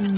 Yo,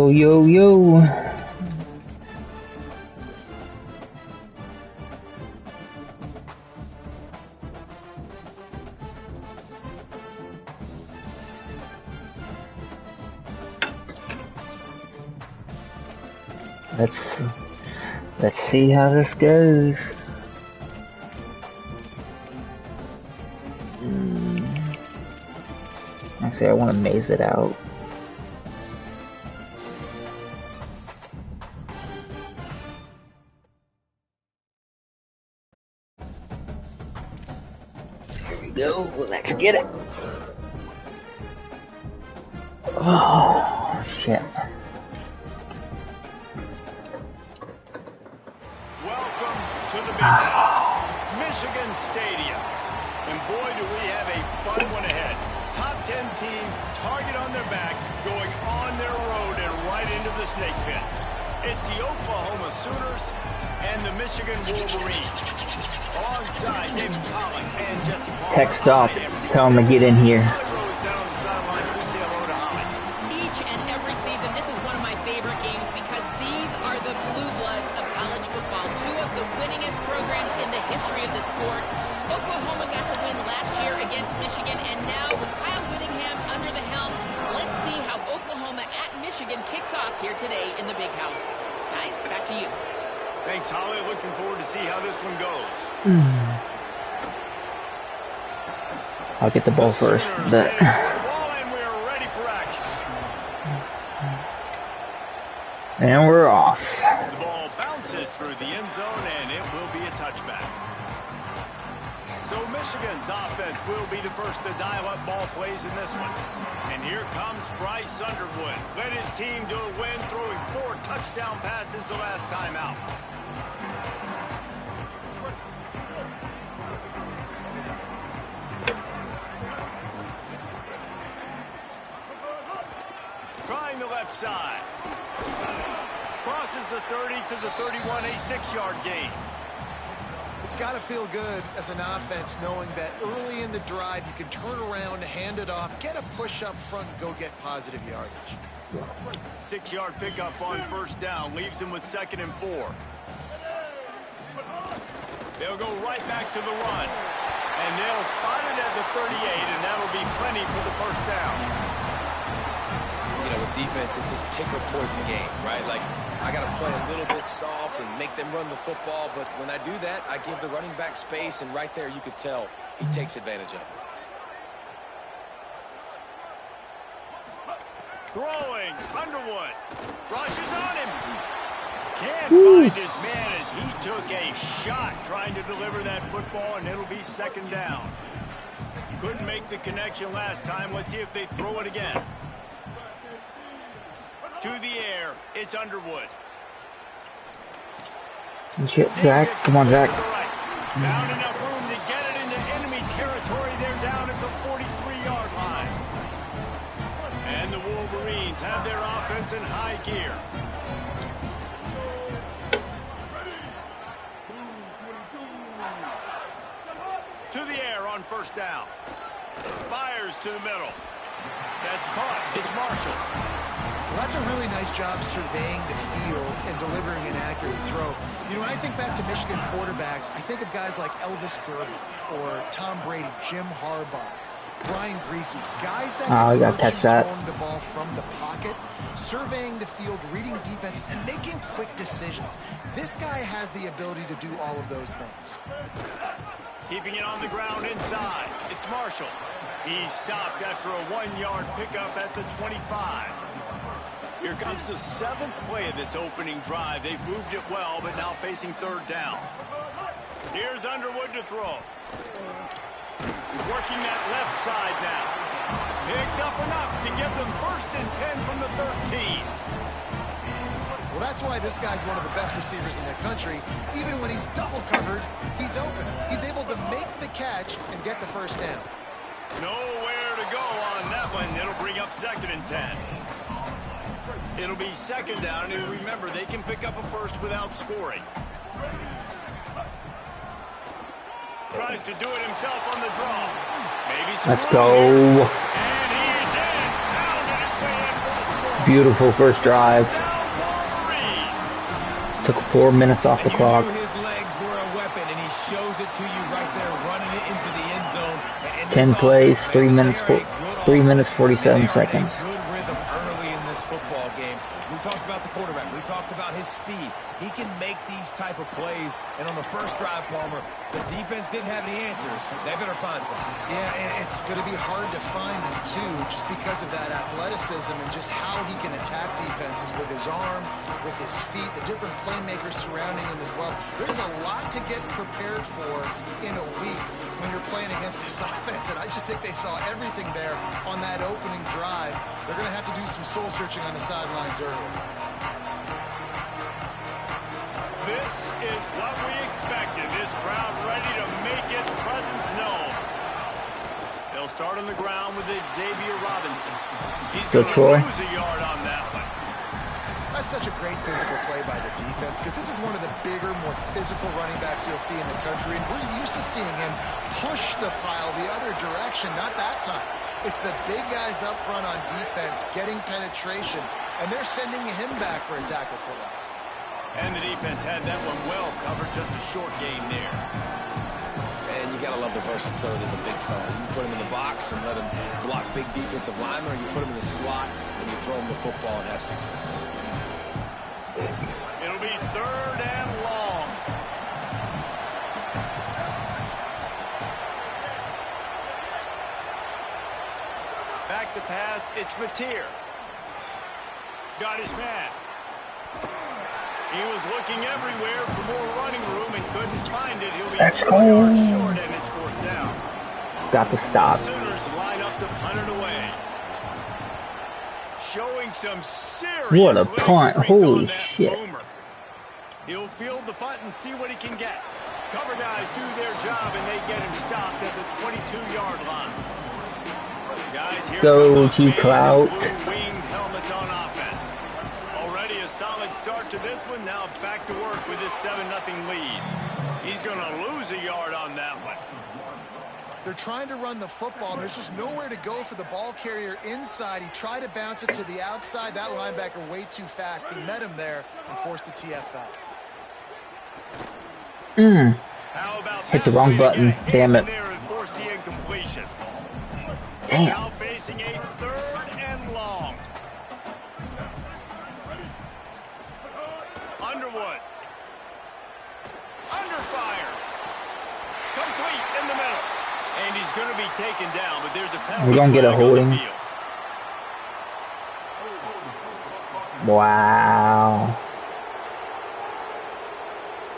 yo, yo. Let's see how this goes. Actually, I want to maze it out. Go, let's get it. Oh, shit. Welcome to the Big House, Michigan Stadium. And boy, do we have a fun one ahead. Top 10 team, target on their back, going on their road and right into the snake pit. It's the Oklahoma Sooners and the Michigan Wolverines. Alongside David Pollock and Jesse Palmer. Text off. Tell him to get in here. Each and every season, this is one of my favorite games because these are the blue bloods of college football. Two of the winningest programs in the history of the sport. Oklahoma got the win last year against Michigan, and now with Kyle Whittingham under the helm, let's see how Oklahoma at Michigan kicks off here today in the Big House. Guys, back to you. Thanks, Holly. Looking forward to see how this one goes. I'll get the ball first, but and we're off. The ball bounces through the end zone, and it will be a touchback. So Michigan's offense will be the first to dial up ball plays in this one. And here comes Bryce Underwood. Led his team to a win, throwing 4 touchdown passes the last time out. Trying the left side. Crosses the 30 to the 31, a 6-yard gain. It's got to feel good as an offense knowing that early in the drive you can turn around, hand it off, get a push up front, and go get positive yardage. 6-yard pickup on first down leaves them with 2nd and 4. They'll go right back to the run. And they'll spot it at the 38, and that'll be plenty for the first down. You know, with defense, it's this pick or poison game, right? Like, I got to play a little bit soft and make them run the football, but when I do that, I give the running back space, and right there you could tell he takes advantage of it. Throwing, Underwood, rushes on him. Can't find his man as he took a shot trying to deliver that football, and it'll be 2nd down. Couldn't make the connection last time. Let's see if they throw it again. To the air, it's Underwood. Shit, Zach. Come on, Zach. Found enough room to get it into enemy territory. They're down at the 43-yard line. And the Wolverines have their offense in high gear. to the air on first down. Fires to the middle. That's caught. It's Marshall. Well, that's a really nice job surveying the field and delivering an accurate throw. You know, when I think back to Michigan quarterbacks, I think of guys like Elvis Gerber or Tom Brady, Jim Harbaugh, Brian Griese, guys that you gotta catch that. throwing the ball from the pocket, surveying the field, reading defenses, and making quick decisions. This guy has the ability to do all of those things. Keeping it on the ground inside. It's Marshall. He stopped after a 1-yard pickup at the 25. Here comes the 7th play of this opening drive. They've moved it well, but now facing third down. Here's Underwood to throw. He's working that left side now. Picks up enough to give them 1st and 10 from the 13. Well, that's why this guy's one of the best receivers in the country. Even when he's double covered, he's open. He's able to make the catch and get the first down. Nowhere to go on that one. It'll bring up 2nd and 10. It'll be 2nd down, and remember, they can pick up a first without scoring. Tries to do it himself on the draw. Maybe some. Let's go. And he's in. Pounded his way in for the score. Beautiful first drive. Took 4 minutes off the clock. His legs were a weapon, and he shows it to you right there, running it into the end zone. And 10 plays, 3 minutes, 47 seconds. Good rhythm early in this football game. We talked about the quarterback. We talked about his speed. He can make these type of plays. And on the first drive, Palmer, the defense didn't have any answers. They better find some. Yeah, and it's going to be hard to find them, too, just because of that athleticism and just how he can attack defenses with his arm, with his feet, the different playmakers surrounding him as well. There's a lot to get prepared for in a week when you're playing against this offense, and I just think they saw everything there on that opening drive. They're going to have to do some soul-searching on the sidelines early. This is what we expected. This crowd ready to make its presence known. They'll start on the ground with Xavier Robinson. He's going to lose a yard on that one. That's such a great physical play by the defense because this is one of the bigger, more physical running backs you'll see in the country, and we're used to seeing him push the pile the other direction. Not that time. It's the big guys up front on defense getting penetration, and they're sending him back for a tackle for loss. And the defense had that one well covered, just a short gain there. And you got to love the versatility of the big fella. You can put him in the box and let him block big defensive linemen, or you put him in the slot and you throw him the football and have success. It'll be 3rd and long. Back to pass, it's Mateer. Got his man. He was looking everywhere for more running room and couldn't find it. He'll be 4 yards short, and it's 4th down. Got the stop. The Sooners line up to punt it away. Showing some serious What a leg punt. strength Holy on that shit. boomer. He'll field the punt and see what he can get. Cover guys do their job, and they get him stopped at the 22-yard line. Guys, here Go come to Clout. blue-winged helmets on offense. Already a solid start to this one. Now back to work with this 7-0 lead. He's going to lose a yard on that one. They're trying to run the football, and there's just nowhere to go for the ball carrier inside. He tried to bounce it to the outside. That linebacker way too fast. He met him there and forced the TFL. How about Hit the wrong button. Damn it. Damn. Now facing a 3rd and long. Underwood. Under fire. Complete in the middle. And he's going to be taken down, but there's a penalty. We're going to get a holding. Wow.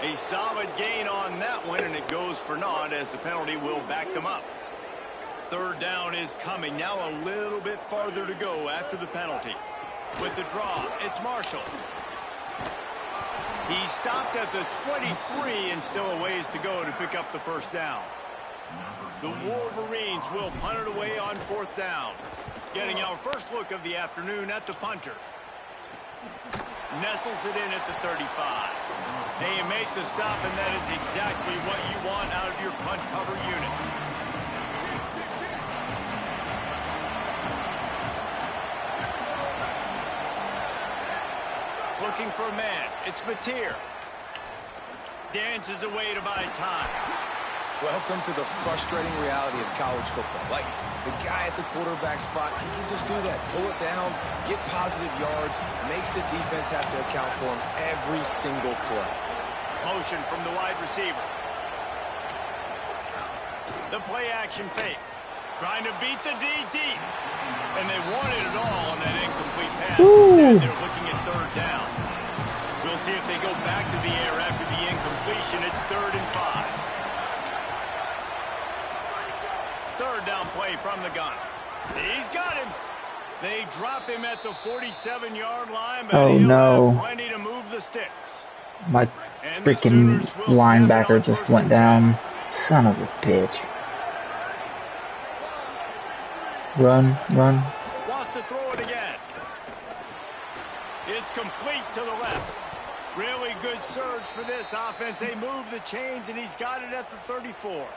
A solid gain on that one, and it goes for naught as the penalty will back them up. 3rd down is coming. Now a little bit farther to go after the penalty. With the draw, it's Marshall. He stopped at the 23 and still a ways to go to pick up the 1st down. The Wolverines will punt it away on 4th down. Getting our first look of the afternoon at the punter. Nestles it in at the 35. They make the stop, and that is exactly what you want out of your punt cover unit. looking for a man. It's Mateer. Dances away to buy time. Welcome to the frustrating reality of college football. Like, the guy at the quarterback spot, he can just do that. Pull it down, get positive yards, makes the defense have to account for him every single play. Motion from the wide receiver. The play action fake. Trying to beat the D deep. And they wanted it all on that incomplete pass. Instead, they're looking at third down. We'll see if they go back to the air after the incompletion. It's 3rd and 5. Third down play from the gun. He's got him. They drop him at the 47-yard line, but he'll have plenty to move the sticks. My freaking linebacker just went down. Son of a bitch. Run, run. Wants to throw it again. It's complete to the left. Really good surge for this offense. They move the chains, and he's got it at the 34.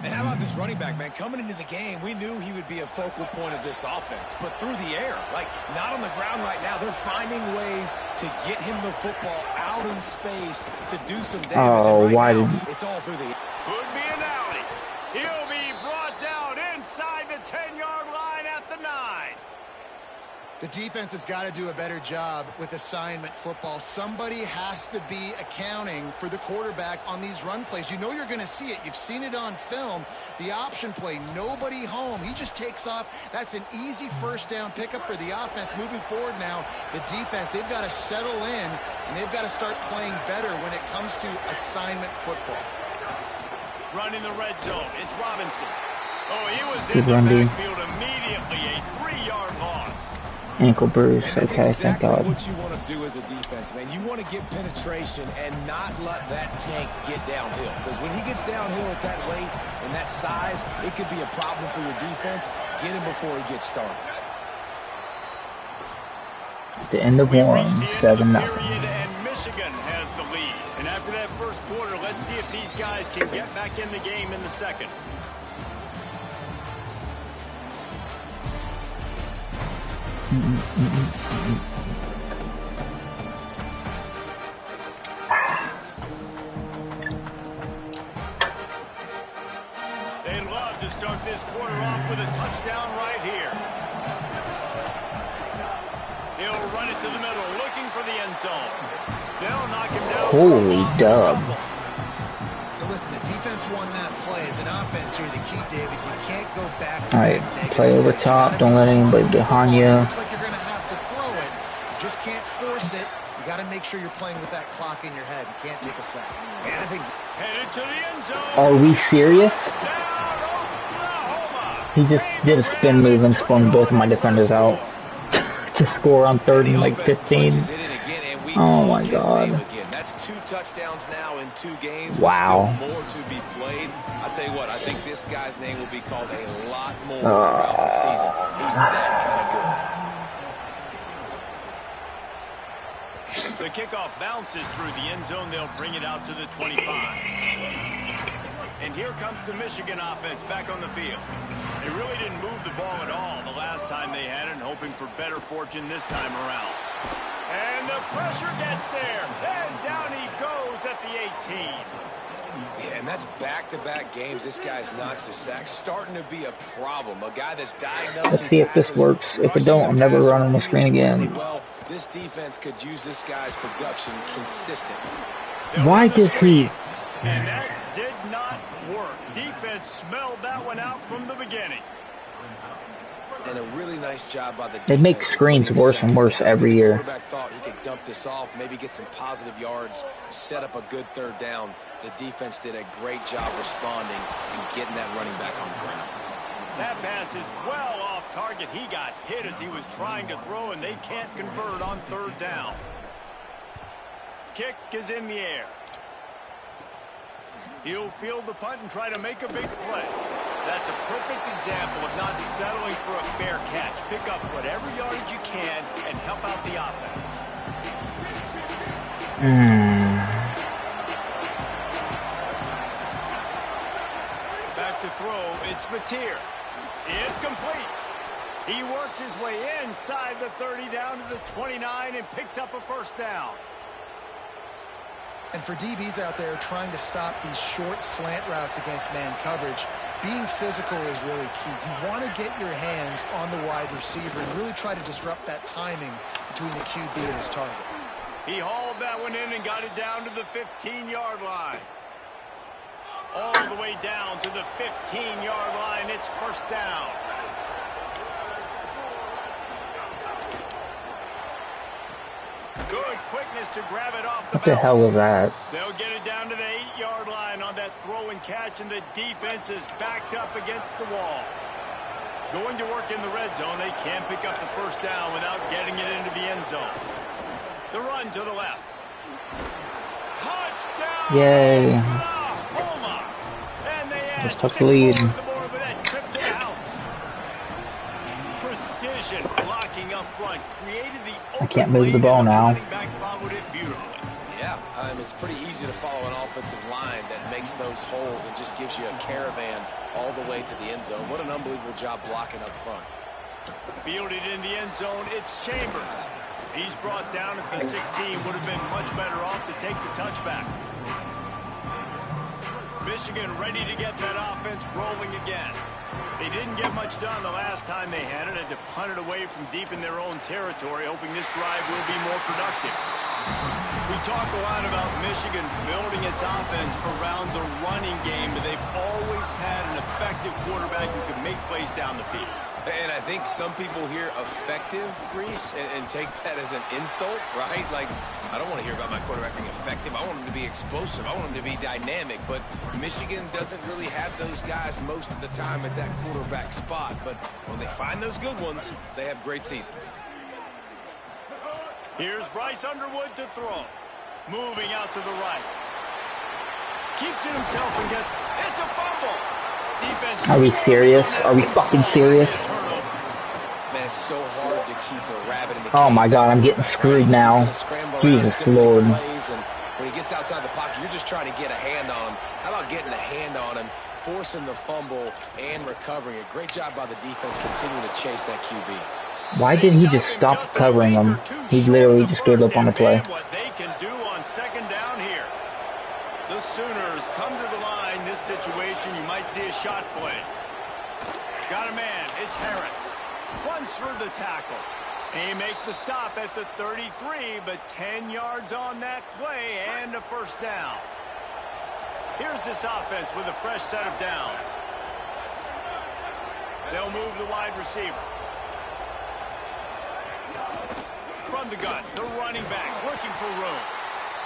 And how about this running back, man? Coming into the game, we knew he would be a focal point of this offense. But through the air, like not on the ground right now, they're finding ways to get him the football out in space to do some damage. Oh, and right why now, did... it's all through the air. Could be an alley. He'll be brought down inside the 10-yard line at the 9. The defense has got to do a better job with assignment football. Somebody has to be accounting for the quarterback on these run plays. You know you're going to see it. You've seen it on film. The option play, nobody home. He just takes off. That's an easy first down pickup for the offense. Moving forward now, the defense, they've got to settle in, and they've got to start playing better when it comes to assignment football. Running the red zone. It's Robinson. Oh, he was Good in the run, backfield immediately. A 3-yard loss. Ankle bruise. And that's Okay, exactly thank God. what you want to do as a defense, man. You want to get penetration and not let that tank get downhill. Because when he gets downhill at that weight and that size, it could be a problem for your defense. Get him before he gets started. The end of one, 7-0. And Michigan has the lead. And after that first quarter, let's see if these guys can get back in the game in the second. They'd love to start this quarter off with a touchdown right here. He'll run it to the middle, looking for the end zone. They'll knock him down. Holy dub. Now listen, the defense won that play. As an offense here, the key, David, you can't go back to Alright, back play over top. Don't let anybody behind you. Looks like you're going to have to throw it. You just can't force it. You got to make sure you're playing with that clock in your head. You can't take a sack. And I think Headed to the end zone. Are we serious? Down Oklahoma. He just did a spin move and spun both of my defenders out to score on 3rd and like 15. Oh my God. That's 2 touchdowns now in 2 games. Wow. Still more to be played. I'll tell you what, I think this guy's name will be called a lot more throughout the season. He's that kind of good. The kickoff bounces through the end zone. They'll bring it out to the 25. And here comes the Michigan offense back on the field. They really didn't move the ball at all the last time they had it, hoping for better fortune this time around. And the pressure gets there. And down he goes at the 18. Yeah, and that's back-to-back games. This guy's notched a sack, starting to be a problem. A guy that's diagnosed. Let's see if this works. If it don't, I'm never running the screen again. Well, this defense could use this guy's production consistently. Why does he... And that did not work. Defense smelled that one out from the beginning. And a really nice job by the defense. They make screens worse and worse every The year. quarterback thought he could dump this off, maybe get some positive yards, set up a good 3rd down. The defense did a great job responding and getting that running back on the ground. That pass is well off target. He got hit as he was trying to throw, and they can't convert on 3rd down. Kick is in the air. He'll field the punt and try to make a big play. That's a perfect example of not settling for a fair catch. Pick up whatever yardage you can and help out the offense. Back to throw, it's Mateer. It's complete. He works his way inside the 30 down to the 29 and picks up a first down. And for DBs out there trying to stop these short slant routes against man coverage, being physical is really key. You want to get your hands on the wide receiver and really try to disrupt that timing between the QB and his target. He hauled that one in and got it down to the 15-yard line. All the way down to the 15-yard line. It's first down. Good quickness to grab it off the What the hell was that? They'll get it down to the 8-yard line on that throw and catch, and the defense is backed up against the wall. Going to work in the red zone. They can't pick up the first down without getting it into the end zone. The run to the left. Touchdown! Yay. Oklahoma. And they add Just took 6 the lead. more on the board with that trip to the house. Precision blocking up front created the I can't move the ball now. running back followed it beautifully. Yeah, it's pretty easy to follow an offensive line that makes those holes and just gives you a caravan all the way to the end zone. What an unbelievable job blocking up front. Fielded in the end zone, it's Chambers. He's brought down at the 16. Would have been much better off to take the touchback. Michigan ready to get that offense rolling again. They didn't get much done the last time they had it. Had to punt it away from deep in their own territory, hoping this drive will be more productive. We talk a lot about Michigan building its offense around the running game, but they've always had an effective quarterback who can make plays down the field. And I think some people hear effective, Reese, and take that as an insult, right? Like, I don't want to hear about my quarterback being effective. I want him to be explosive. I want him to be dynamic. But Michigan doesn't really have those guys most of the time at that quarterback spot. But when they find those good ones, they have great seasons. Here's Bryce Underwood to throw. Moving out to the right. Keeps it himself and gets... It's a fumble! Defense... Are we serious? Are we fucking serious? Man, it's so hard to keep a rabbit in the cage. Oh my god, I'm getting screwed now. Jesus Lord. And when he gets outside the pocket, you're just trying to get a hand on him. How about getting a hand on him, forcing the fumble, and recovering it? Great job by the defense continuing to chase that QB. Why didn't he just stop covering him? He literally just gave up on the play. What they can do on second down here. The Sooners come to the line. This situation, you might see a shot play. Got a man. It's Harris. Runs through the tackle. They make the stop at the 33, but 10 yards on that play and a first down. Here's this offense with a fresh set of downs. They'll move the wide receiver. From the gun, the running back looking for room.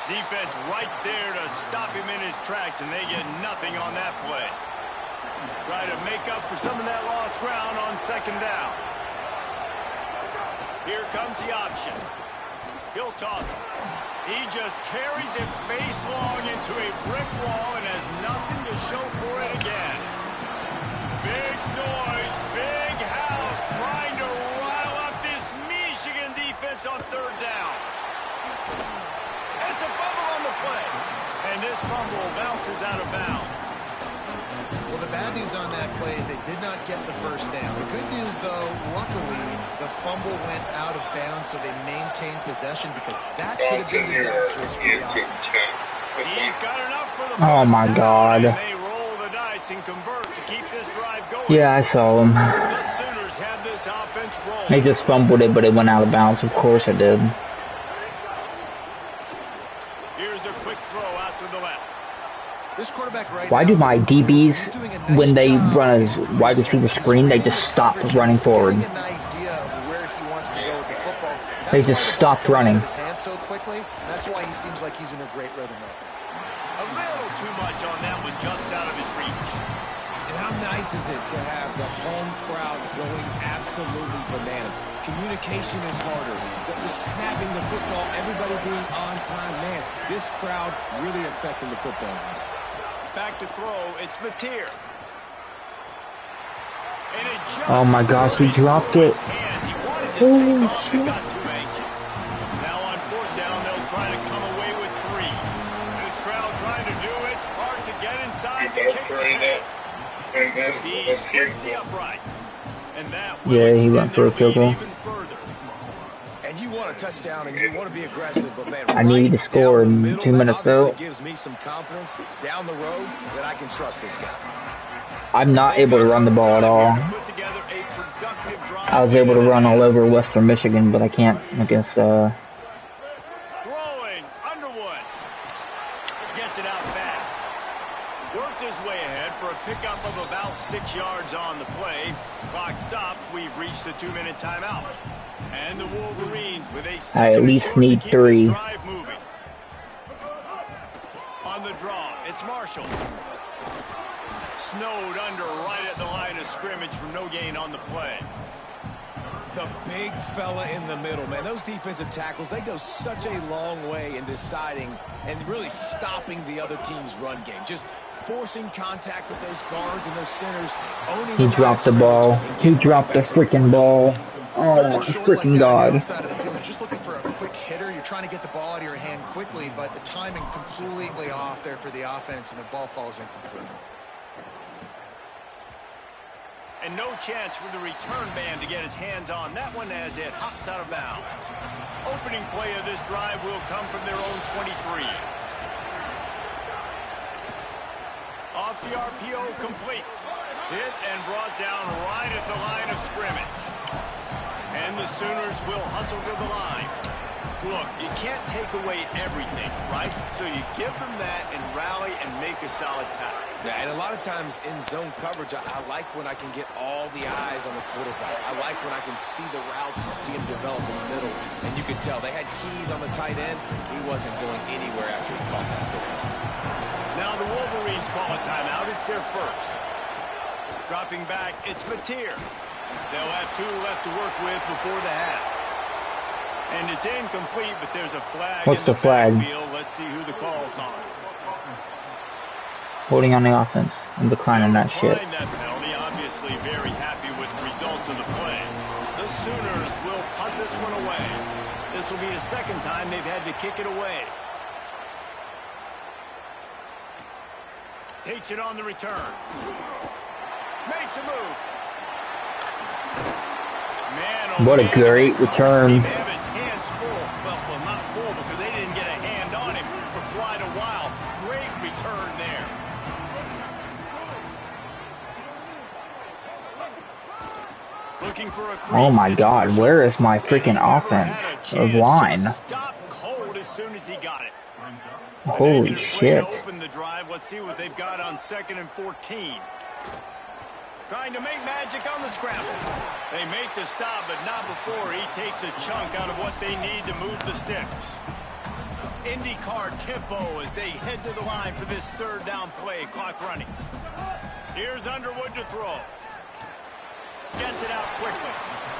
Defense right there to stop him in his tracks, and they get nothing on that play. Try to make up for some of that lost ground on second down. Here comes the option. He'll toss it. He just carries it face long into a brick wall and has nothing to show for it again. Big noise, big house, trying to rile up this Michigan defense on third down. It's a fumble on the play. And this fumble bounces out of bounds. Well, the bad news on that play is they did not get the first down. The good news, though, luckily, the fumble went out of bounds, so they maintained possession because that could have been disastrous for the offense. He's got enough for the Oh my god. They roll the dice and convert to keep this drive going. Yeah, I saw him. The Sooners have this offense rolling. They just fumbled it, but it went out of bounds. Of course it did. Here's a quick throw out to the left. This quarterback right Why now do my he's DBs, doing a nice when they job run a wide receiver screen, they just stop running forward? getting an idea of where he wants to go with the football. That's They why just the ball's stopped coming out running. of his hands so quickly. That's why he seems like he's in a great rhythm right now. A little too much on that one, just out of his reach. And how nice is it to have the home crowd going absolutely bananas? Communication is harder. The snapping the football, everybody being on time. Man, this crowd really affecting the football game. Back to throw, it's Mateer. And it just Oh my gosh, he dropped it. his hands. He wanted to take off and got too anxious. Now on fourth down, they'll try to come away with 3. This crowd trying to do its part to get inside the kicker's head. He splits the uprights. And that will Yeah, he extend went for a their field lead goal. even further. And you want a touchdown and you want to be aggressive, but man, I need to right score down the in middle, 2 that minutes obviously though. gives me some confidence down the road that I can trust this guy. I'm not They've able to got run the no ball at time all. here to put together a productive drive I was late able to in this run all half. over Western Michigan, but I can't against Throwing, Underwood. Gets it out fast. Worked his way ahead for a pickup of about 6 yards on the play. Clock stops. We've reached the 2-minute timeout. And the Wolverines with a I second at and least short to need keep 3. this drive moving. On the draw, it's Marshall. Snowed under right at the line of scrimmage for no gain on the play. The big fella in the middle, man. Those defensive tackles, they go such a long way in deciding and really stopping the other team's run game. Just forcing contact with those guards and those centers. Owning He the dropped the line of ball. scrimmage He and getting dropped the running backs on freaking ball. Oh Third my and short like freaking that on the god. side of the field, you're just looking for a quick hitter. You're trying to get the ball out of your hand quickly, but the timing completely off there for the offense, and the ball falls incomplete. And no chance for the return man to get his hands on that one as it hops out of bounds. Opening play of this drive will come from their own 23. Off the RPO, complete. Hit and brought down right at the line of scrimmage. And the Sooners will hustle to the line. Look, you can't take away everything, right? So you give them that and rally and make a solid tackle. Yeah, and a lot of times in zone coverage, I like when I can get all the eyes on the quarterback. I like when I can see the routes and see him develop in the middle. And you could tell they had keys on the tight end. He wasn't going anywhere after he caught that football. Now the Wolverines call a timeout. It's their first. Dropping back, it's Mateer. They'll have 2 left to work with before the half. And it's incomplete, but there's a flag What's in the flag? backfield. Let's see who the call's on. Holding on the offense. I'm declining that shit. Declined that penalty, obviously very happy with the results of the play. The Sooners will punt this one away. This will be the second time they've had to kick it away. Takes it on the return. Makes a move. Man, oh What a man, great the return. team have its hands full. Well, not full because they didn't get a hand on him for quite a while. Great return there. Looking for a crease. Oh my It's god, Marshall. where is my And he freaking never offense had a of chance. line? Just stopped cold as soon as he got it. A Holy negative play to shit. open the drive. Let's see what they've got on 2nd and 14. Trying to make magic on the scramble. They make the stop, but not before he takes a chunk out of what they need to move the sticks. IndyCar tempo as they head to the line for this 3rd down play. Clock running. Here's Underwood to throw. Gets it out quickly.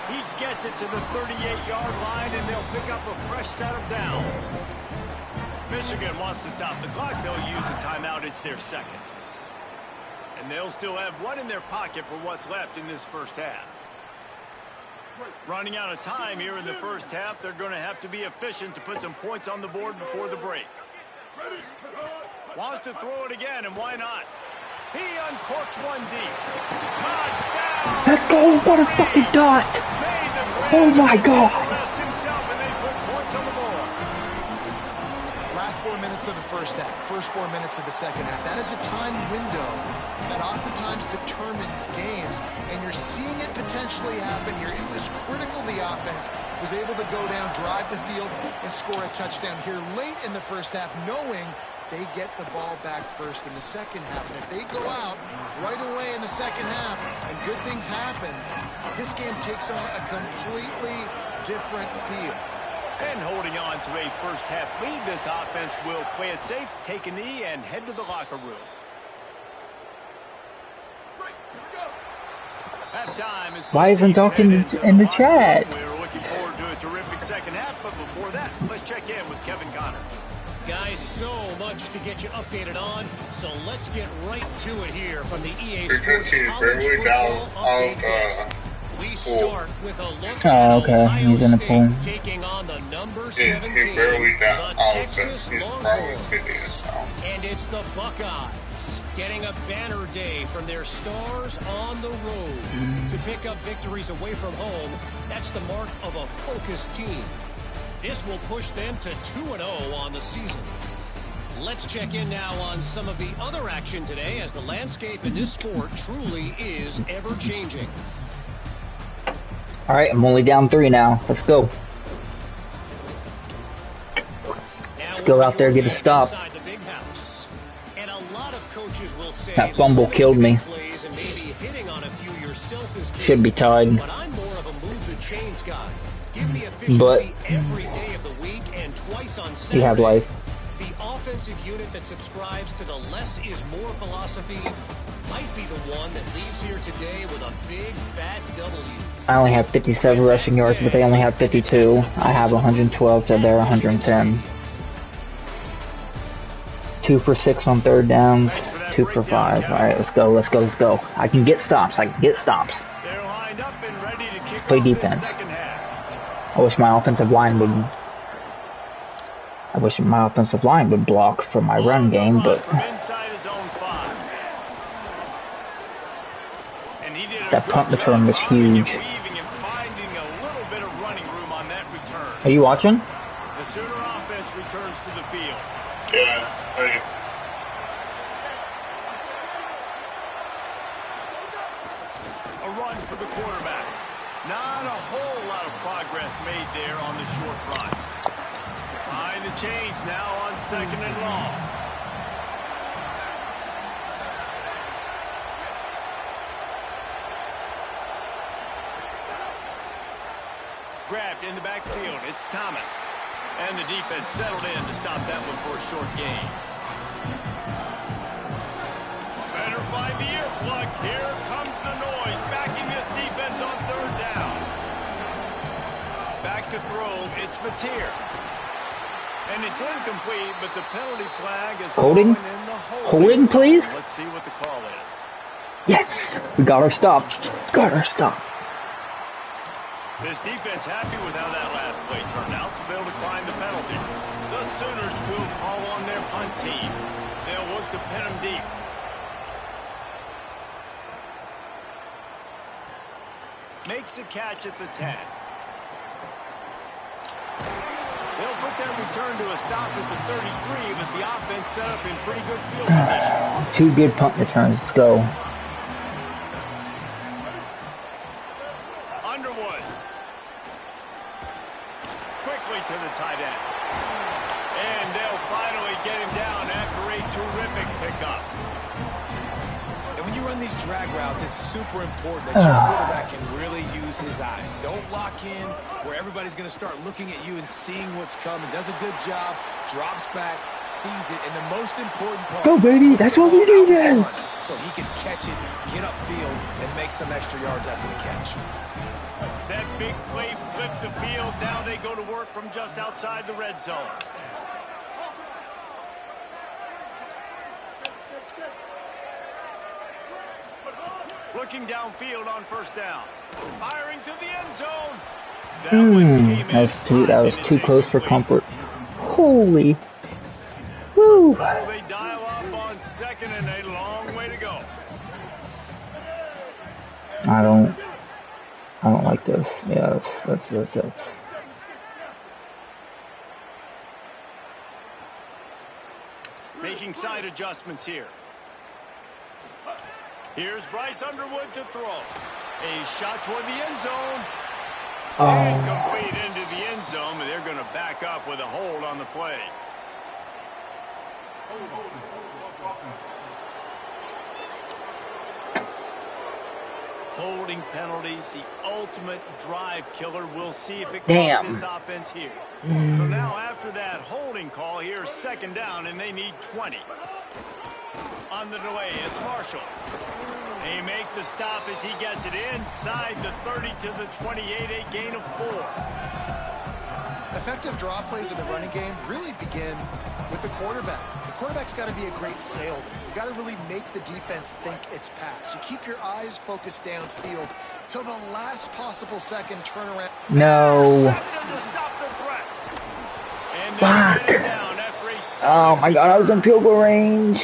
He gets it to the 38-yard line, and they'll pick up a fresh set of downs. Michigan wants to stop the clock. They'll use a timeout. It's their second. And they'll still have one in their pocket for what's left in this first half. Running out of time here in the first half. They're going to have to be efficient to put some points on the board before the break. Wants to throw it again, and why not? He uncorks one deep. Touchdown! Let's go! What a fucking dot! Oh my god! Rest himself, and they put points on the board. Last 4 minutes of the first half, first 4 minutes of the second half. That is a time window that oftentimes determines games, and you're seeing it potentially happen here. It was critical the offense was able to go down, drive the field, and score a touchdown here late in the first half, knowing they get the ball back first in the second half. And if they go out right away in the second half and good things happen, this game takes on a completely different feel. And holding on to a first half lead, this offense will play it safe, take a knee, and head to the locker room. Halftime is Why isn't Doc in the chat? We're looking forward to a terrific second half, but before that, let's check in with Kevin Connor. Guys, so much to get you updated on, so let's get right to it here from the EA Sports College Football Update Desk. We start with a look at okay. Ohio He's in the State pool. taking on the number He 17, barely got the out, but Texas he's probably Longhorns. finished now. And it's the Buckeyes getting a banner day from their stars on the road. To pick up victories away from home, that's the mark of a focused team. This will push them to 2-0 on the season. Let's check in now on some of the other action today, as the landscape in this sport truly is ever-changing. All right, I'm only down 3 now. Let's go. Let's go out there, get a stop. That fumble killed me. Should be tied. But you have life. The offensive unit that subscribes to the less is more philosophy might be the one that leaves here today with a big fat W. I only have 57 rushing yards, but they only have 52. I have 112 to their 110. 2 for 6 on 3rd downs, 2 for 5. All right, let's go, let's go, let's go. I can get stops. I can get stops. Play defense. I wish my offensive line would. I wish my offensive line would block for my run game, but that punt return was huge. Are you watching? The Sooner offense returns to the field. Yeah, A run for the quarterback. Not a whole lot of progress made there on the short run. Behind the chains now on 2nd and long. Grabbed in the backfield. It's Thomas. And the defense settled in to stop that one for a short gain. Better find the earplugs. Here comes the noise. Backing this defense on 3rd down. Back to throw. It's Mateer. And it's incomplete, but the penalty flag is holding. Holding, please. Let's see what the call is. Yes, we got our stop. Got our stop. This defense happy with how that last play turned out, so they'll decline the penalty. The Sooners will call on their punt team. They'll look to pin them deep. Makes a catch at the 10. They'll put that return to a stop at the 33, but the offense set up in pretty good field position. 2 good punt returns. Let's go. Underwood. Quickly to the tight end. And they'll finally get him down after a terrific pickup. And when you run these drag routes, it's super important that your quarterback can really use his eyes. Don't lock in where everybody's going to start looking at you and seeing what's coming. Does a good job, drops back, sees it, and the most important part... Go, baby! That's what we do then! So he can catch it, get upfield, and make some extra yards after the catch. That big play flipped the field. Now they go to work from just outside the red zone. Looking downfield on 1st down. Firing to the end zone. That was too close for comfort. Holy. Woo. Well, they dial up on 2nd and a long way to go. I don't like this. Yeah, that's. Making side adjustments here. Here's Bryce Underwood to throw. A shot toward the end zone. And complete into the end zone, but they're going to back up with a hold on the play. Holding penalties, the ultimate drive killer. We'll see if it costs this offense here. So now after that holding call, here's 2nd down, and they need 20. On the delay, it's Marshall. They make the stop as he gets it inside the 30 to the 28, a gain of 4. Effective draw plays in the running game really begin with the quarterback. The quarterback's got to be a great salesman. You got to really make the defense think it's pass. You keep your eyes focused downfield till the last possible second turnaround. No. Fuck. Oh my God, I was in field goal range.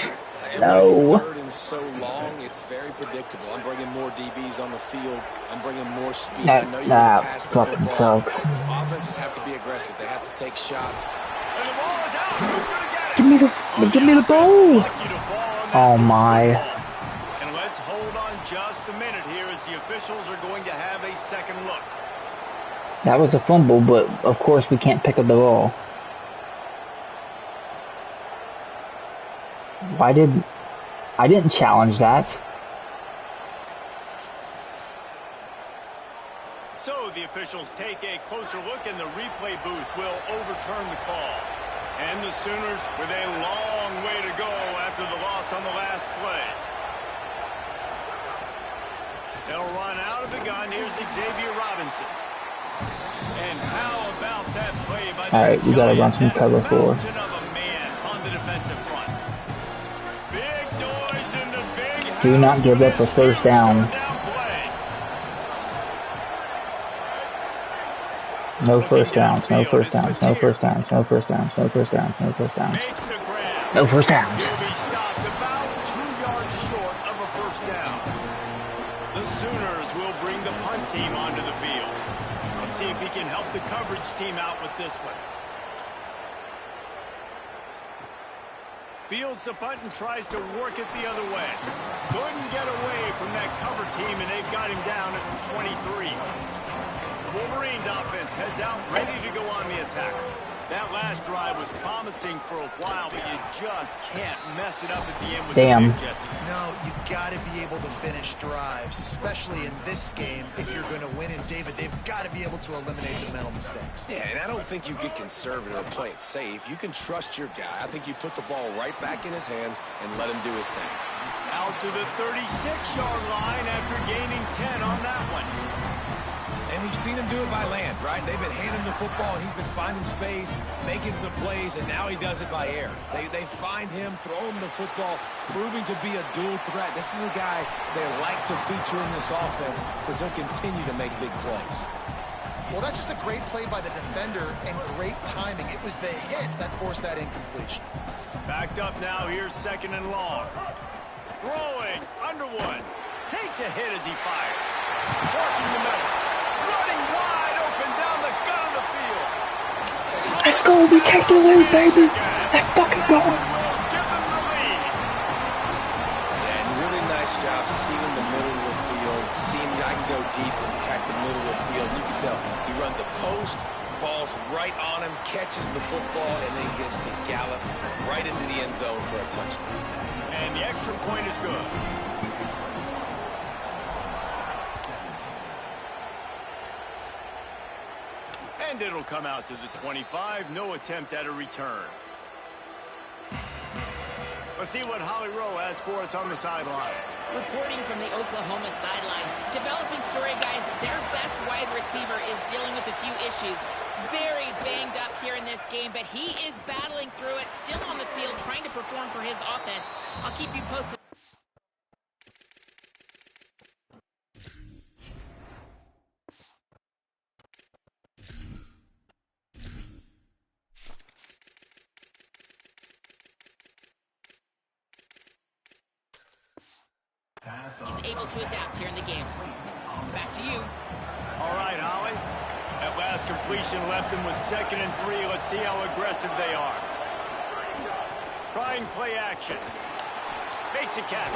And No. when it's third and so long, it's very predictable. I'm bringing more DBs on the field. I'm bringing more speed. I know you're going to pass the fucking football. sucks. Offenses have to be aggressive. They have to take shots. And the ball is out. Who's going to get it? Give me the ball. Lucky to fall on that Oh loose my. football. And let's hold on just a minute here as the officials are going to have a second look. That was a fumble, but of course we can't pick up the ball. I didn't challenge that. So the officials take a closer look and the replay booth will overturn the call. And the Sooners with a long way to go after the loss on the last play. They'll run out of the gun. Here's Xavier Robinson. And how about that play by the Alright, we gotta run some cover 4. mountain of a man on the defensive front. Big noise in the big house. Do not give up a first down. No first downs, no first downs, no first downs, no first downs, no first downs, no first downs. Makes the grab. No first downs. He'll be stopped about 2 yards short of a first down. The Sooners will bring the punt team onto the field. Let's see if he can help the coverage team out with this one. Fields the punt and tries to work it the other way. Couldn't get away from that cover team, and they've got him down at the 23. Wolverines offense heads out, ready to go on the attack. That last drive was promising for a while, but you just can't mess it up at the end with Damn. the big, Jesse. No, you got to be able to finish drives, especially in this game. If you're going to win, and David, they've got to be able to eliminate the mental mistakes. Yeah, and I don't think you get conservative or play it safe. You can trust your guy. I think you put the ball right back in his hands and let him do his thing. Out to the 36-yard line after gaining 10 on that one. And we've seen him do it by land, right? They've been handing him the football, and he's been finding space, making some plays, and now he does it by air. They find him, throw him the football, proving to be a dual threat. This is a guy they like to feature in this offense because he'll continue to make big plays. Well, that's just a great play by the defender and great timing. It was the hit that forced that incompletion. Backed up now, here's second and long. Throwing, Underwood takes a hit as he fires. Working the middle. Running wide open down the gut of the field. Let's go, we take the lead, baby. Let's fucking go. Give them the lead. And really nice job seeing the middle of the field, seeing I can go deep and attack the middle of the field. You can tell he runs a post, ball's right on him, catches the football, and then gets to gallop right into the end zone for a touchdown. And the extra point is good. And it'll come out to the 25. No attempt at a return. Let's see what Holly Rowe has for us on the sideline. Reporting from the Oklahoma sideline. Developing story, guys. Their best wide receiver is dealing with a few issues. Very banged up here in this game, but he is battling through it, still on the field, trying to perform for his offense. I'll keep you posted. He's able to adapt here in the game. Back to you. All right, Holly. That last completion left him with 2nd and 3. Let's see how aggressive they are. Trying play action. Makes a catch.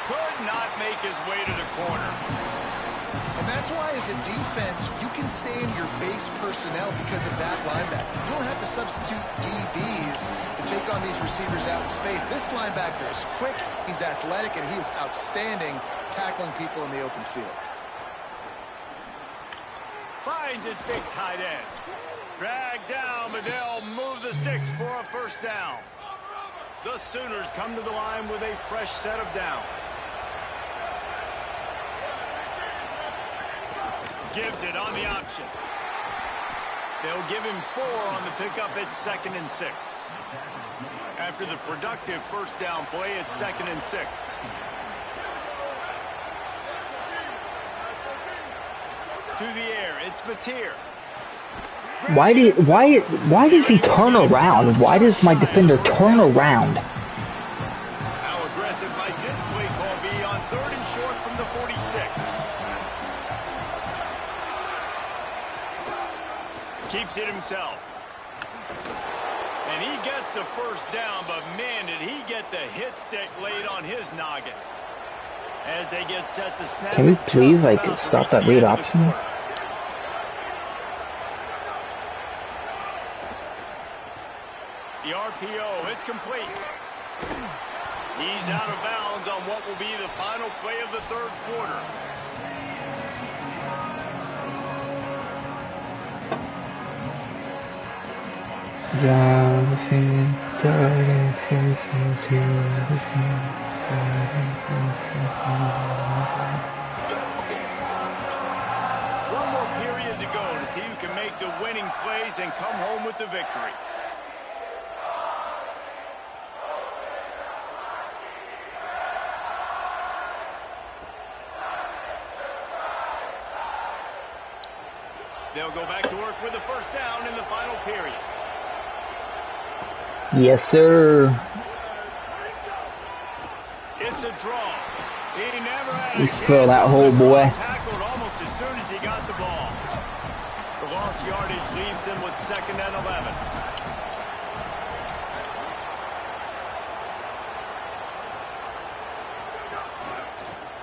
Could not make his way to the corner. And that's why, as a defense, you can stay in your base personnel because of that linebacker. You don't have to substitute DBs to take on these receivers out in space. This linebacker is quick, he's athletic, and he is outstanding tackling people in the open field. Finds his big tight end. Dragged down, but they'll move the sticks for a first down. The Sooners come to the line with a fresh set of downs. Gives it on the option. They'll give him 4 on the pickup at 2nd and 6. After the productive first down play, it's 2nd and 6. To the air, it's Mateer. Why does he turn around? Why does my defender turn around? How like this play call be on 3rd and short from the 46. Keeps it himself. And he gets the first down, but man, did he get the hit stick laid on his noggin. As they get set to snap. Can we please, like, stop that read option? The RPO, it's complete. He's out of bounds on what will be the final play of the 3rd quarter. One more period to go to see who can make the winning plays and come home with the victory. They'll go back to work with the first down in the final period. Yes, sir. It's a draw. He never had a Let's chance throw that to hole, boy. tackled almost as soon as he got the ball. The lost yardage leaves him with 2nd and 11.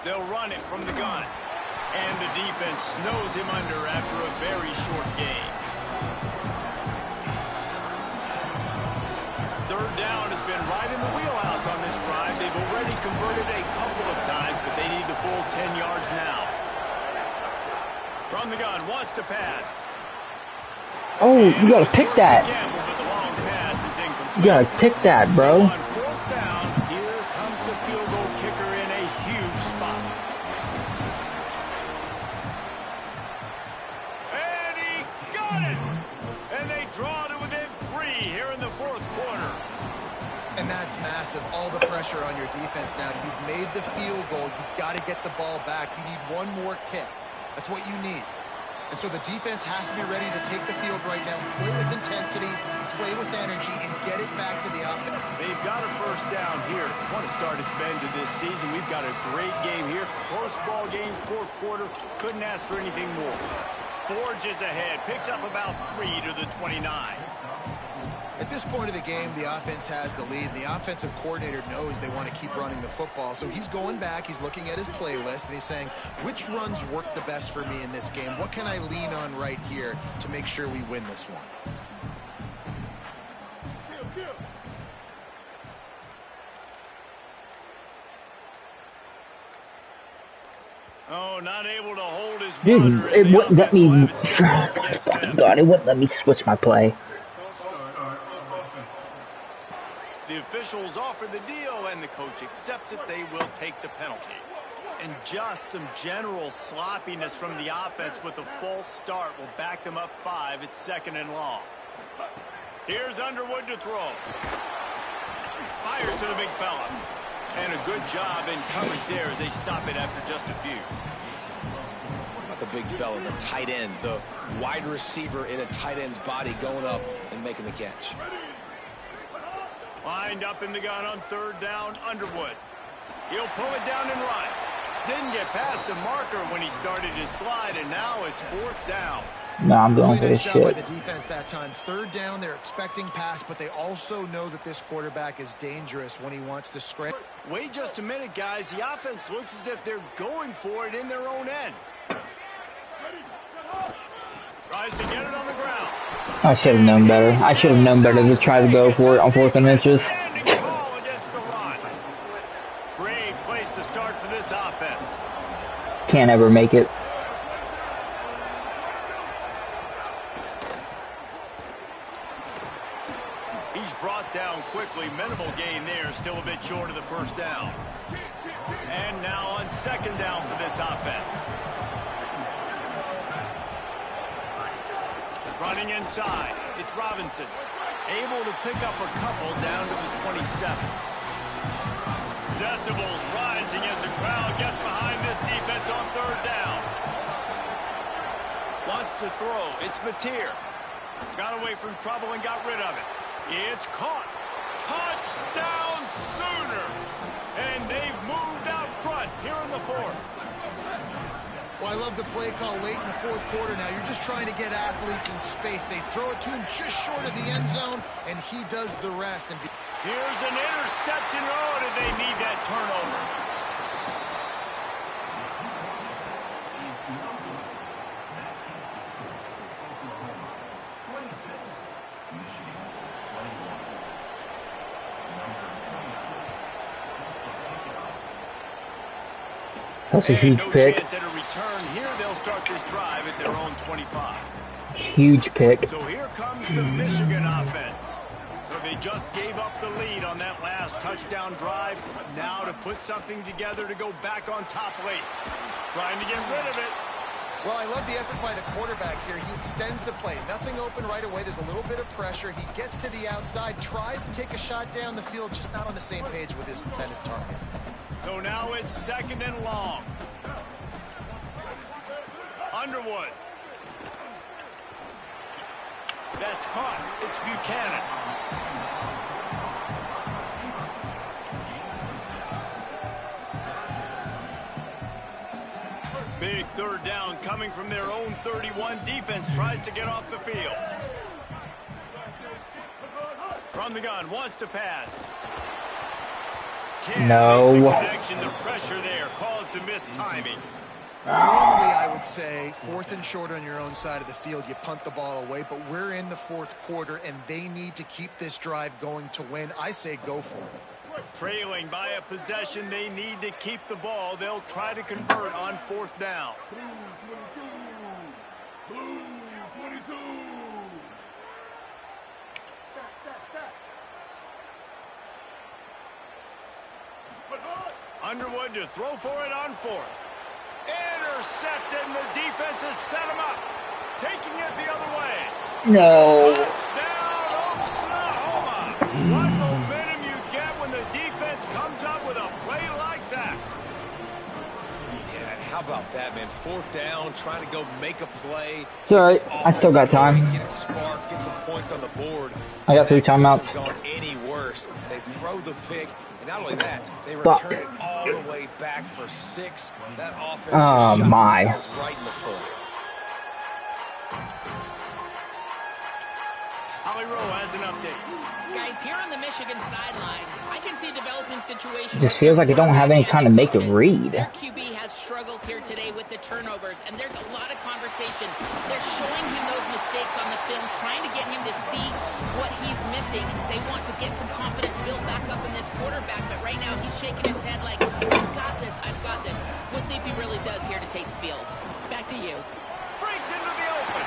They'll run it from the gun. And the defense snows him under after a very short gain. 3rd down has been right in the wheelhouse on this drive. They've already converted a couple of times, but they need the full 10 yards now. From the gun, wants to pass. Oh, you gotta pick that. Gamble, but the long pass is incomplete. You gotta pick that, bro. On 4th down, here comes the field goal kicker in a huge spot. And he got it! And they draw to within 3 here in the 4th quarter. And that's massive. All the pressure on your defense now. You've made the field goal. You've got to get the ball back. You need one more kick. That's what you need. And so the defense has to be ready to take the field right now, play with intensity, play with energy, and get it back to the offense. They've got a first down here. What a start it's been to this season. We've got a great game here. Close ball game, 4th quarter. Couldn't ask for anything more. Forges ahead. Picks up about 3 to the 29. At this point of the game, the offense has the lead. The offensive coordinator knows they want to keep running the football. So he's going back, he's looking at his playlist, and he's saying, which runs work the best for me in this game? What can I lean on right here to make sure we win this one? Oh, not able to hold his Dude, it wouldn't let me. God, it wouldn't let me switch my play. The officials offer the deal, and the coach accepts it. They will take the penalty. And just some general sloppiness from the offense with a false start will back them up 5 at 2nd and long. Here's Underwood to throw. Fires to the big fella. And a good job in coverage there as they stop it after just a few. What about the big fella, the tight end, the wide receiver in a tight end's body going up and making the catch? Lined up in the gun on 3rd down, Underwood. He'll pull it down and run. Didn't get past the marker when he started his slide, and now it's 4th down. No, I'm going for Really this nice job by shit. the defense that time. 3rd down, they're expecting pass, but they also know that this quarterback is dangerous when he wants to scramble. Wait just a minute, guys. The offense looks as if they're going for it in their own end. Tries to get it on the ground. I should have known better. I should have known better to try to go for it on 4th and inches. Standing tall against the run. Great place to start for this offense. Can't ever make it. He's brought down quickly. Minimal gain there. Still a bit short of the first down. And now on 2nd down for this offense. Running inside. It's Robinson. Able to pick up a couple down to the 27. Decibels rising as the crowd gets behind this defense on 3rd down. Wants to throw. It's Mateer. Got away from trouble and got rid of it. It's caught. Touchdown Sooners! And they've moved out front here in the fourth. Well, I love the play call late in the fourth quarter now. You're just trying to get athletes in space. They throw it to him just short of the end zone, and he does the rest. And here's an interception. Oh, did they need that turnover? That's a huge pick. Chance at a return. Here they'll start this drive at their own 25. Huge pick. So here comes the Michigan offense. So they just gave up the lead on that last touchdown drive. Now to put something together to go back on top late. Trying to get rid of it. Well, I love the effort by the quarterback here. He extends the play. Nothing open right away. There's a little bit of pressure. He gets to the outside, tries to take a shot down the field, just not on the same page with his intended target. So now it's 2nd and long. Underwood. That's caught. It's Buchanan. Big 3rd down coming from their own 31. Defense tries to get off the field. From the gun, wants to pass. No. The connection, the pressure there caused the mistiming. Normally, I would say 4th and short on your own side of the field, you punt the ball away, but we're in the 4th quarter, and they need to keep this drive going to win. I say go for it. Trailing by a possession, they need to keep the ball. They'll try to convert on 4th down. Blue 22. Underwood to throw for it on 4th. Intercepted, and the defense has set him up. Taking it the other way. No. Touchdown, Oklahoma. What momentum you get when the defense comes up with a play like that. Yeah, how about that, man? 4th down, trying to go make a play. It's all right. I still got time. Get a spark, get some points on the board. I got 3 timeouts. Gone any worse. They throw the pick. And not only that, they return it all the way back for 6. That offense just shot themselves right in the foot. Holly Rowe has an update. Guys, here on the Michigan sideline, I can see a developing situation. It just feels like I don't have any time to make a read. Their QB has struggled here today with the turnovers, and there's a lot of conversation. They're showing him those mistakes on the film, trying to get him to see what he's missing. They want to get some confidence built back up in this quarterback, but right now he's shaking his head like, I've got this, I've got this. We'll see if he really does here to take the field. Back to you. Breaks into the open.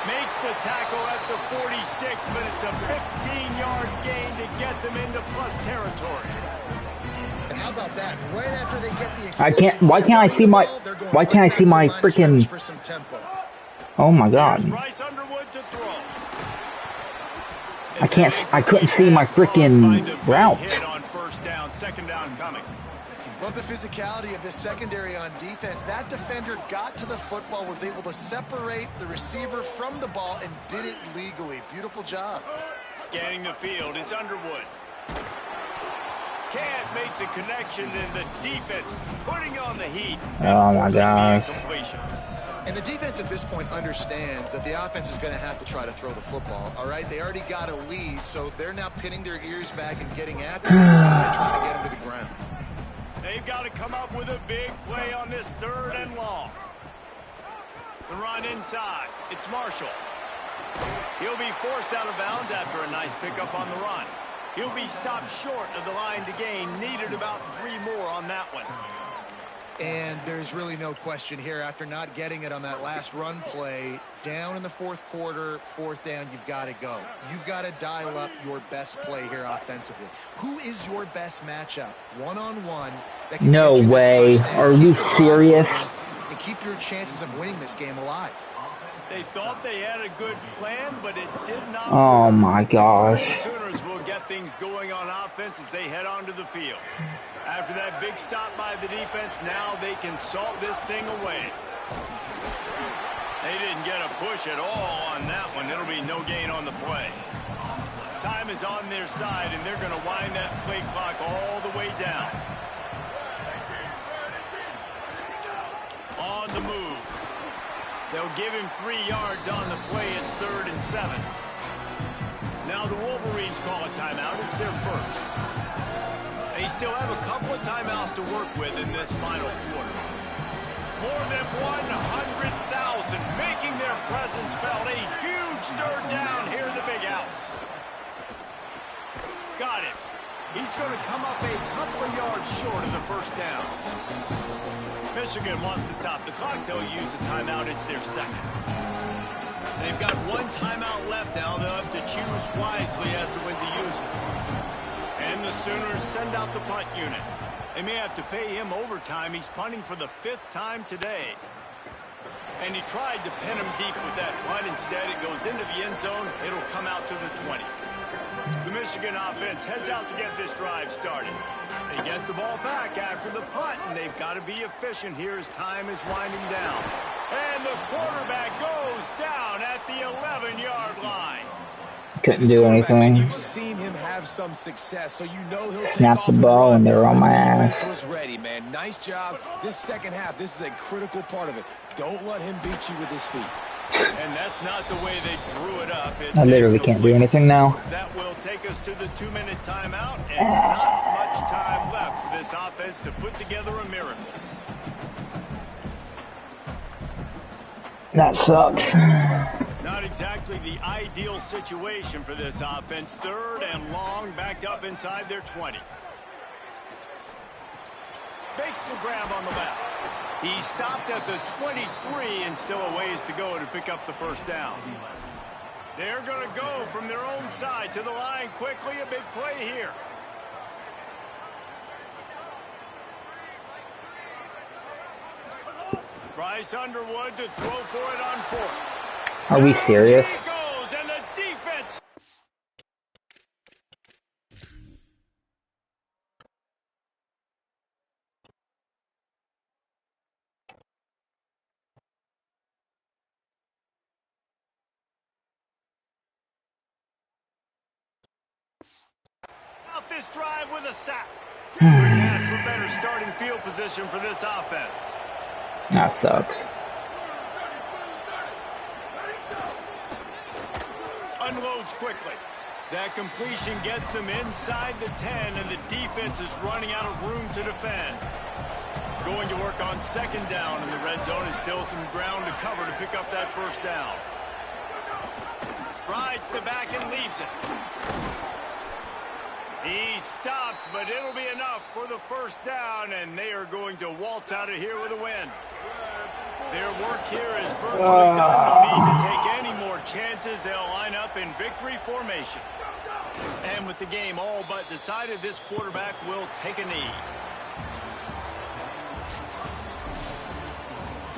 Makes the tackle at the 46, but it's a 15-yard gain to get them into plus territory. And how about that? Right after they get the I can't. Why can't I see my? Why can't I see my freaking? Oh my God! Bryce Underwood to throw. I can't. I couldn't see my freaking route. On 1st down, 2nd down coming. Love the physicality of this secondary on defense. That defender got to the football, was able to separate the receiver from the ball, and did it legally. Beautiful job. Scanning the field, it's Underwood. Can't make the connection, and the defense putting on the heat. Oh my gosh. And the defense at this point understands that the offense is going to have to try to throw the football, all right? They already got a lead, so they're now pinning their ears back and getting after this guy, trying to get him to the ground. They've got to come up with a big play on this 3rd and long. The run inside. It's Marshall. He'll be forced out of bounds after a nice pickup on the run. He'll be stopped short of the line to gain. Needed about 3 more on that one. And there's really no question here. After not getting it on that last run play, down in the 4th quarter, 4th down, you've got to go. You've got to dial up your best play here offensively. Who is your best matchup? One-on-one. No way. Are you serious? And keep your chances of winning this game alive. They thought they had a good plan, but it did not. Oh my gosh. The Sooners will get things going on offense as they head onto the field. After that big stop by the defense, now they can salt this thing away. They didn't get a push at all on that one. It'll be no gain on the play. Halftime is on their side, and they're going to wind that play clock all the way down. On the move. They'll give him 3 yards on the play. It's 3rd and 7. Now the Wolverines call a timeout. It's their first. They still have a couple of timeouts to work with in this final quarter. More than 100,000 making their presence felt. A huge third down here in the big house. Got it. He's going to come up a couple of yards short of the first down. Michigan wants to stop the clock. They'll use a timeout. It's their second. They've got 1 timeout left now. They'll have to choose wisely as to when to use it. And the Sooners send out the punt unit. They may have to pay him overtime. He's punting for the 5th time today. And he tried to pin him deep with that punt. Instead, it goes into the end zone. It'll come out to the 20. The Michigan offense heads out to get this drive started. They get the ball back after the punt, and they've got to be efficient here as time is winding down. And the quarterback goes down at the 11-yard line. Couldn't do anything. You've seen him have some success, so you know he'll Snap the ball and they're on my ass. Was ready, man. Nice job. This second half, this is a critical part of it. Don't let him beat you with his feet. And that's not the way they drew it up. It's I literally can't do anything now. That will take us to the 2-minute timeout, and not much time left for this offense to put together a miracle. That sucks. Not exactly the ideal situation for this offense. 3rd and long, backed up inside their 20. Makes the grab on the left. He stopped at the 23 and still a ways to go to pick up the first down. They're going to go from their own side to the line quickly. A big play here. Bryce Underwood to throw for it on 4th. Are we serious? He goes, and the defense. Out this drive with a sack. Asked for better starting field position for this offense. That sucks. Unloads quickly. That completion gets them inside the 10, and the defense is running out of room to defend. Going to work on 2nd down, and the red zone is still some ground to cover to pick up that first down. Rides the back and leaves it. He stopped, but it'll be enough for the first down, and they are going to waltz out of here with a win. Their work here is virtually done. No need to take any more chances. They'll line up in victory formation. And with the game all but decided, this quarterback will take a knee.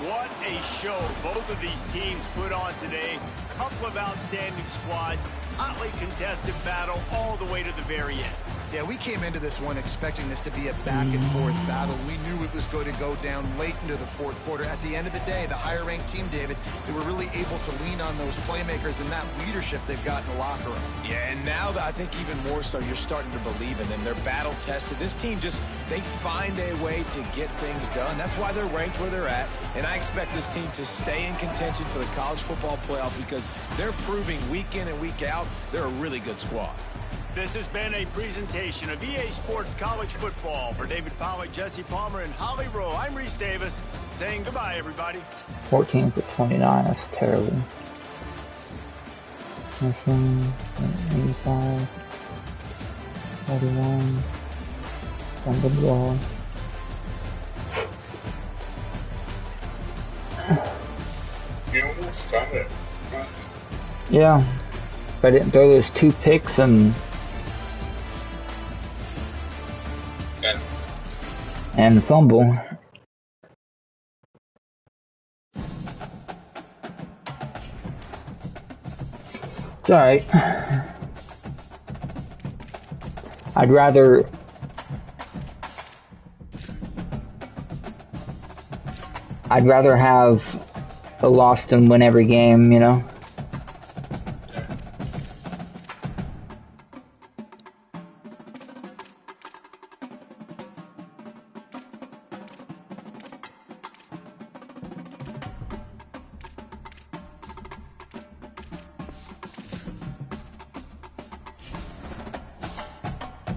What a show both of these teams put on today. Couple of outstanding squads. Hotly contested battle all the way to the very end. Yeah, we came into this one expecting this to be a back-and-forth battle. We knew it was going to go down late into the 4th quarter. At the end of the day, the higher-ranked team, David, they were really able to lean on those playmakers and that leadership they've got in the locker room. Yeah, and now I think even more so, you're starting to believe in them. They're battle-tested. This team just, they find a way to get things done. That's why they're ranked where they're at. And I expect this team to stay in contention for the college football playoffs because they're proving week in and week out they're a really good squad. This has been a presentation of EA Sports College Football. For David Pollack, Jesse Palmer, and Holly Rowe, I'm Reese Davis saying goodbye, everybody. 14 for 29. That's terrible. 85. 41. On the ball. You almost got it. Yeah. If I didn't throw those 2 picks and the fumble. It's alright. I'd rather have a loss than win every game, you know?